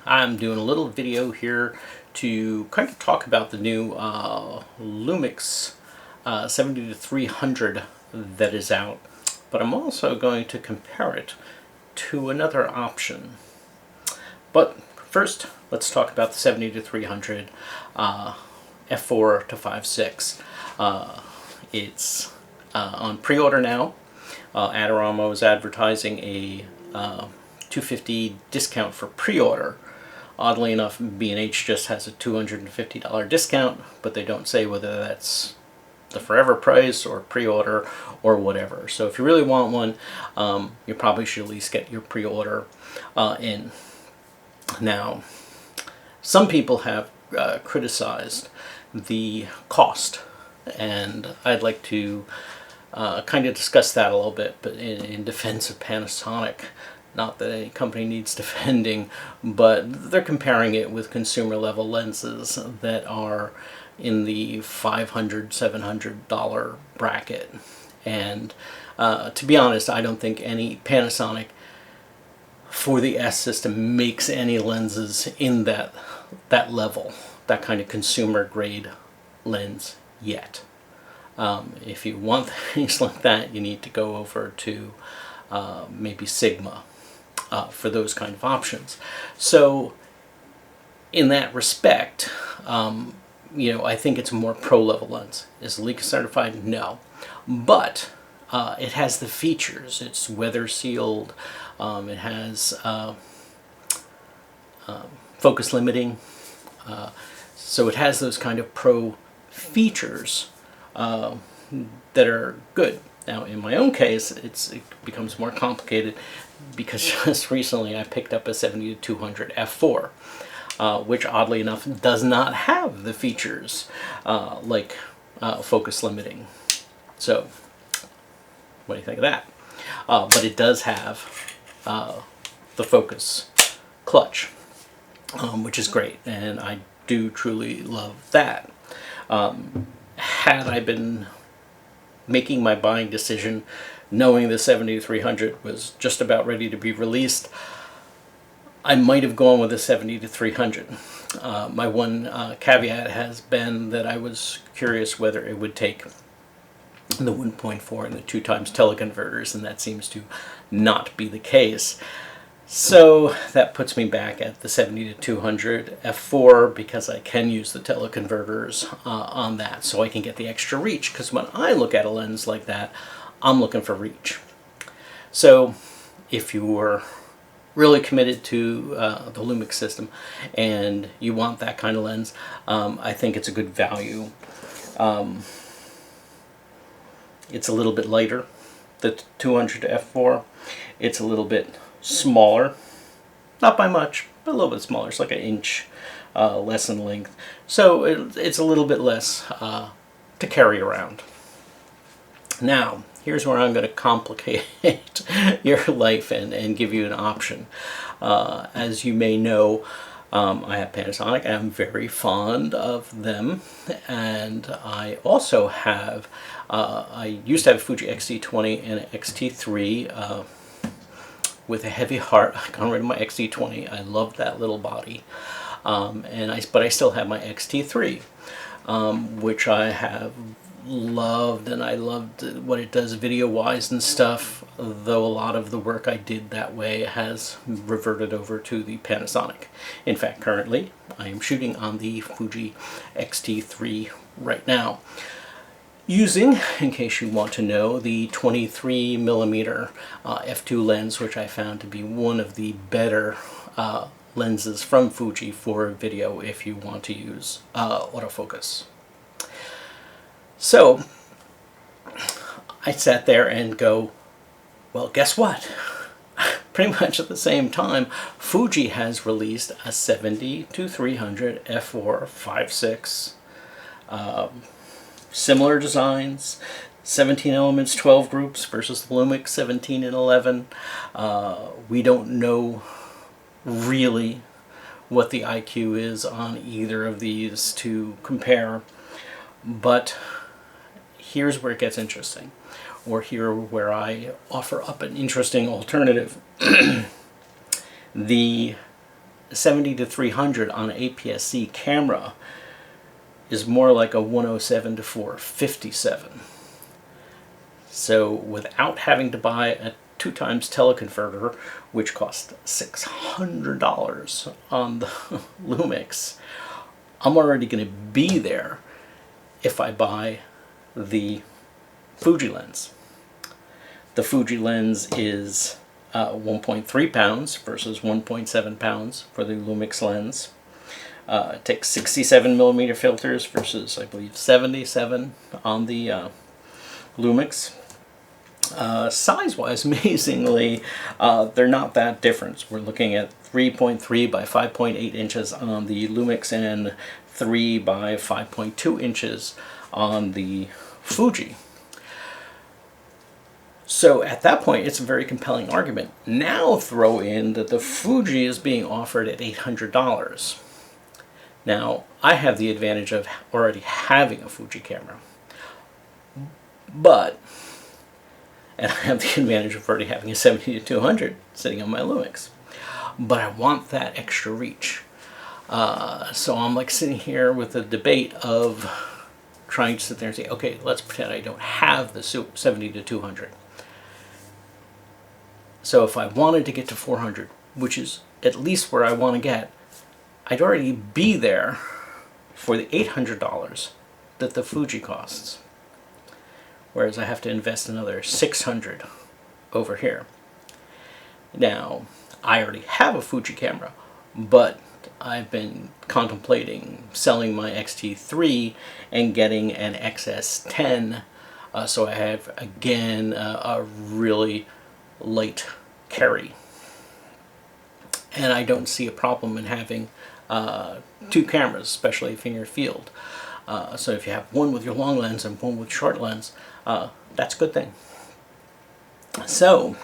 I'm doing a little video here to kind of talk about the new Lumix 70-300 that is out, but I'm also going to compare it to another option. But first, let's talk about the 70-300 f4 to 5.6. It's on pre-order now. Adorama is advertising a $250 discount for pre-order. Oddly enough, B&H just has a $250 discount, but they don't say whether that's the forever price or pre-order or whatever. So if you really want one, you probably should at least get your pre-order in. Now, some people have criticized the cost, and I'd like to kind of discuss that a little bit, but in defense of Panasonic. Not that any company needs defending, but they're comparing it with consumer level lenses that are in the $500, $700 bracket. And to be honest, I don't think any Panasonic for the S system makes any lenses in that level, that kind of consumer grade lens yet. If you want things like that, you need to go over to maybe Sigma for those kind of options. So in that respect, I think it's a more pro-level lens. Is it Leica certified? No. But it has the features. It's weather sealed. It has focus limiting. So it has those kind of pro features that are good. Now, in my own case, it becomes more complicated because just recently I picked up a 70-200 f4, which oddly enough does not have the features like focus limiting. So, what do you think of that? But it does have the focus clutch, which is great, and I do truly love that. Had I been making my buying decision knowing the 70-300 was just about ready to be released, I might have gone with the 70-300. My one caveat has been that I was curious whether it would take the 1.4 and the 2x teleconverters, and that seems to not be the case. So that puts me back at the 70-200 f4 because I can use the teleconverters on that, so I can get the extra reach, because when I look at a lens like that, I'm looking for reach. So if you were really committed to the Lumix system and you want that kind of lens, I think it's a good value. It's a little bit lighter, the 200 f4. It's a little bit smaller, not by much, but a little bit smaller. It's like an inch less in length, so it's a little bit less to carry around. Now, here's where I'm going to complicate your life and give you an option. As you may know, I have Panasonic. I'm very fond of them, and I also have, I used to have a Fuji XT20 and an XT3. With a heavy heart, I got rid of my XT20. I loved that little body, but I still have my XT3, which I have loved, and I loved what it does video-wise and stuff. Though a lot of the work I did that way has reverted over to the Panasonic. In fact, currently I am shooting on the Fuji XT3 right now, using, in case you want to know, the 23mm f2 lens, which I found to be one of the better lenses from Fuji for video if you want to use autofocus. So I sat there and go, well, guess what? Pretty much at the same time, Fuji has released a 70-300 f4 5.6. Similar designs, 17 elements, 12 groups versus the Lumix 17 and 11. We don't know really what the IQ is on either of these to compare, but here's where it gets interesting, or here where I offer up an interesting alternative. The 70 to 300 on an APS-C camera is more like a 107 to 457. So without having to buy a 2x teleconverter, which cost $600 on the Lumix, I'm already going to be there if I buy the Fuji lens. The Fuji lens is 1.3 pounds versus 1.7 pounds for the Lumix lens. It takes 67 millimeter filters versus, I believe, 77 on the Lumix. Size-wise, amazingly, they're not that different. We're looking at 3.3 by 5.8 inches on the Lumix and 3 by 5.2 inches on the Fuji. So at that point, it's a very compelling argument. Now throw in that the Fuji is being offered at $800. Now, I have the advantage of already having a Fuji camera. And I have the advantage of already having a 70 to 200 sitting on my Lumix. But I want that extra reach. So I'm like sitting here with the debate of trying to sit there and say, okay, let's pretend I don't have the 70 to 200. So if I wanted to get to 400, which is at least where I want to get, I'd already be there for the $800 that the Fuji costs. Whereas I have to invest another $600 over here. Now, I already have a Fuji camera, but I've been contemplating selling my X-T3 and getting an XS10, so I have, again, a really light carry. And I don't see a problem in having two cameras, especially if in your field. So if you have one with your long lens and one with short lens, that's a good thing. So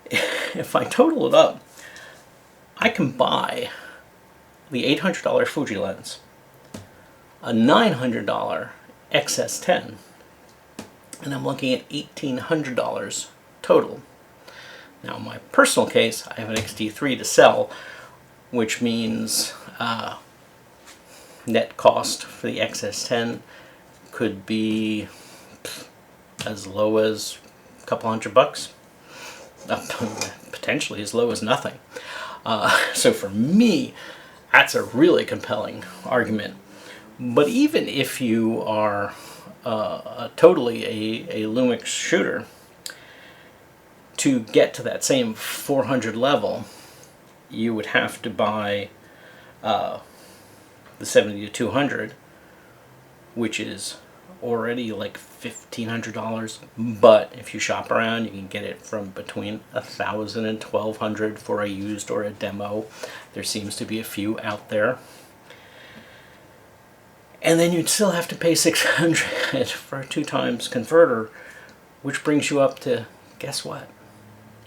if I total it up, I can buy the $800 Fuji lens, a $900 XS10, and I'm looking at $1,800 total. Now in my personal case, I have an X-T3 to sell, which means net cost for the XS10 could be as low as a couple $100, potentially as low as nothing. So for me, that's a really compelling argument. But even if you are totally a Lumix shooter, to get to that same 400 level, you would have to buy the 70 to 200, which is already like $1,500. But if you shop around, you can get it from between $1,000 and $1,200 for a used or a demo. There seems to be a few out there. And then you'd still have to pay $600 for a 2x converter, which brings you up to, guess what?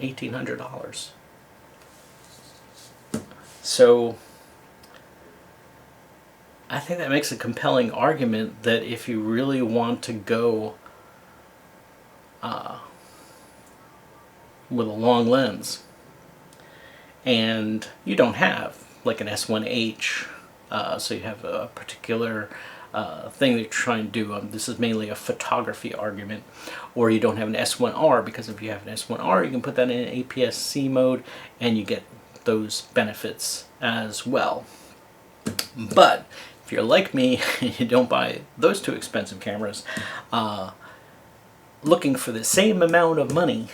$1,800. So I think that makes a compelling argument that if you really want to go with a long lens and you don't have like an S1H, so you have a particular thing that you're trying to do. This is mainly a photography argument. Or you don't have an S1R, because if you have an S1R, you can put that in APS-C mode and you get those benefits as well. But if you're like me and you don't buy those two expensive cameras, looking for the same amount of money,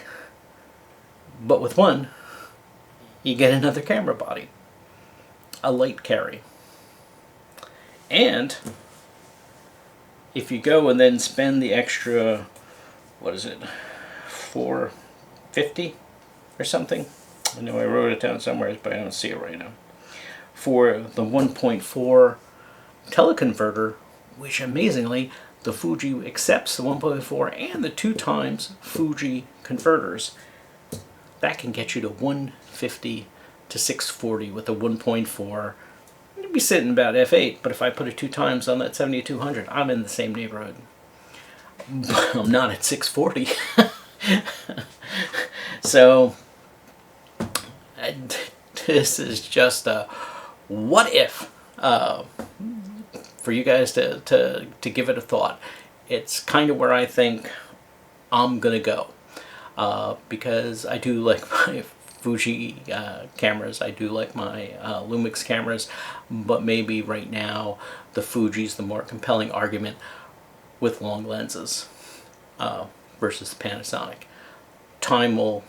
but with one, you get another camera body, a light carry. And if you go and then spend the extra, what is it, $450 or something? I know I wrote it down somewhere, but I don't see it right now. For the 1.4 teleconverter, which amazingly, the Fuji accepts the 1.4 and the 2x Fuji converters. That can get you to 150 to 640 with the 1.4. You'd be sitting about f8, but if I put it 2x on that 7200, I'm in the same neighborhood. But I'm not at 640. This is just a what if for you guys to give it a thought. It's kind of where I think I'm gonna go, because I do like my Fuji cameras, I do like my Lumix cameras, but maybe right now the Fuji's the more compelling argument with long lenses versus the Panasonic. Time will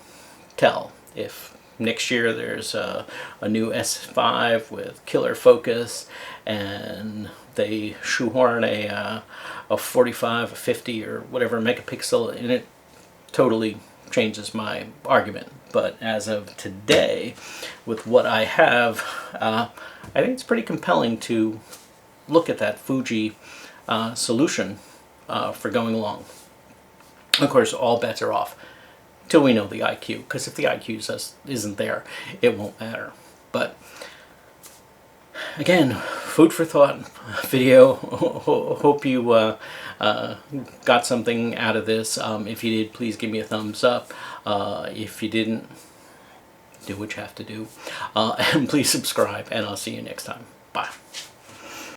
tell. If next year there's a new S5 with killer focus and they shoehorn a 45, a 50 or whatever megapixel in it, totally changes my argument. But as of today, with what I have, I think it's pretty compelling to look at that Fuji solution for going along. Of course, all bets are off till we know the IQ, because if the IQ isn't there, it won't matter. But again, food for thought video. Hope you got something out of this. If you did, please give me a thumbs up. If you didn't, do what you have to do. And please subscribe, and I'll see you next time. Bye.